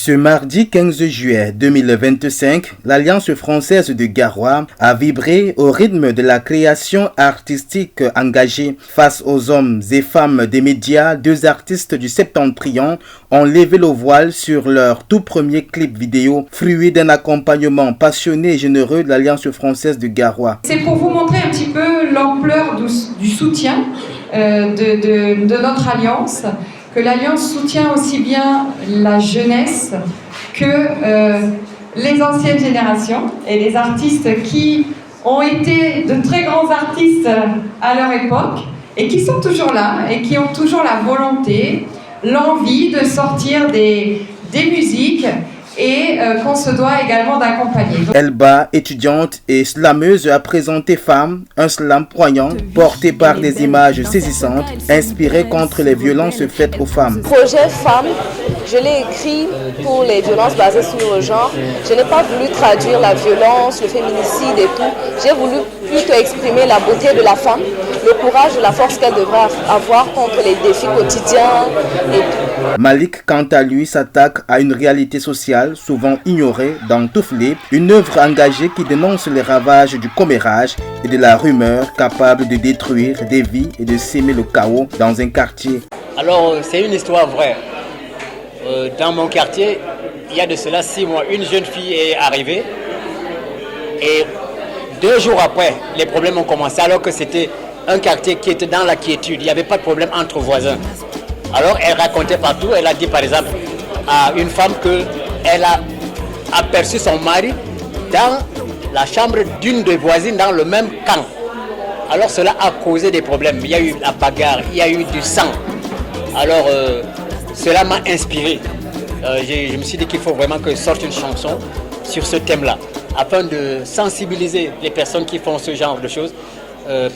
Ce mardi 15 juillet 2025, l'Alliance française de Garoua a vibré au rythme de la création artistique engagée. Face aux hommes et femmes des médias, deux artistes du Septentrion ont levé le voile sur leur tout premier clip vidéo, fruit d'un accompagnement passionné et généreux de l'Alliance française de Garoua. C'est pour vous montrer un petit peu l'ampleur du soutien de notre alliance, que l'Alliance soutient aussi bien la jeunesse que les anciennes générations et les artistes qui ont été de très grands artistes à leur époque et qui sont toujours là et qui ont toujours la volonté, l'envie de sortir des musiques et qu'on se doit également d'accompagner. Elba, étudiante et slameuse, a présenté Femme, un slam poignant porté par des images saisissantes, inspirées contre les violences faites aux femmes. Projet Femme, je l'ai écrit pour les violences basées sur le genre. Je n'ai pas voulu traduire la violence, le féminicide et tout. J'ai voulu plutôt exprimer la beauté de la femme, le courage et la force qu'elle devrait avoir contre les défis quotidiens et tout. Malik, quant à lui, s'attaque à une réalité sociale souvent ignorée dans Touflé, une œuvre engagée qui dénonce les ravages du commérage et de la rumeur capable de détruire des vies et de s'aimer le chaos dans un quartier. Alors, c'est une histoire vraie. Dans mon quartier, il y a de cela 6 mois, une jeune fille est arrivée et 2 jours après, les problèmes ont commencé alors que c'était un quartier qui était dans la quiétude. Il n'y avait pas de problème entre voisins. Alors, elle racontait partout, elle a dit par exemple à une femme qu'elle a aperçu son mari dans la chambre d'une des voisines dans le même camp. Alors cela a causé des problèmes. Il y a eu la bagarre, il y a eu du sang. Alors cela m'a inspiré. Je me suis dit qu'il faut vraiment que sorte une chanson sur ce thème-là, afin de sensibiliser les personnes qui font ce genre de choses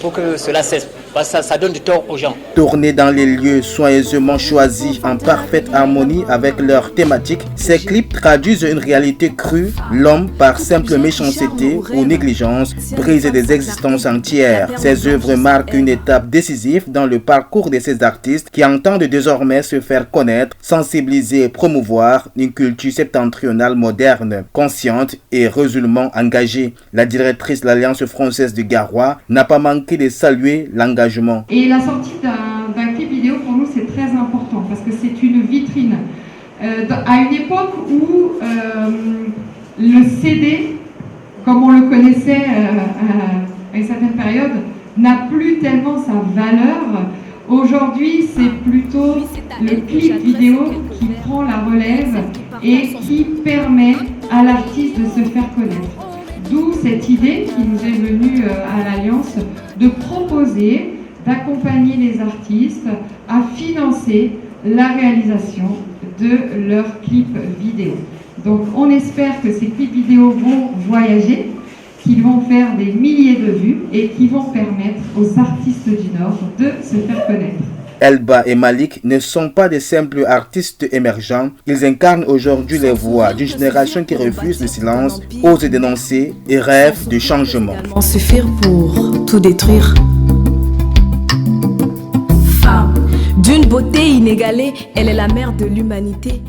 pour que cela cesse. Parce que ça donne du tort aux gens. Tournés dans les lieux soigneusement choisis en parfaite harmonie avec leur thématique, ces clips traduisent une réalité crue. L'homme, par simple méchanceté ou négligence, brise des existences entières. Ces œuvres marquent une étape décisive dans le parcours de ces artistes qui entendent désormais se faire connaître, sensibiliser et promouvoir une culture septentrionale moderne, consciente et résolument engagée. La directrice de l'Alliance française de Garoua n'a pas manqué de saluer l'engagement. Et la sortie d'un clip vidéo pour nous c'est très important parce que c'est une vitrine. À une époque où le CD, comme on le connaissait à une certaine période, n'a plus tellement sa valeur. Aujourd'hui, c'est plutôt le clip vidéo qui prend la relève et qui permet à l'artiste de se faire connaître. D'où cette idée qui nous est venue à l'Alliance de proposer, d'accompagner les artistes à financer la réalisation de leurs clips vidéo. Donc on espère que ces clips vidéo vont voyager, qu'ils vont faire des milliers de vues et qui vont permettre aux artistes du Nord de se faire connaître. Elba et Malik ne sont pas des simples artistes émergents. Ils incarnent aujourd'hui les voix d'une génération qui refuse le silence, ose dénoncer et rêve de changement. Suffire pour tout détruire. Femme, d'une beauté inégalée, elle est la mère de l'humanité.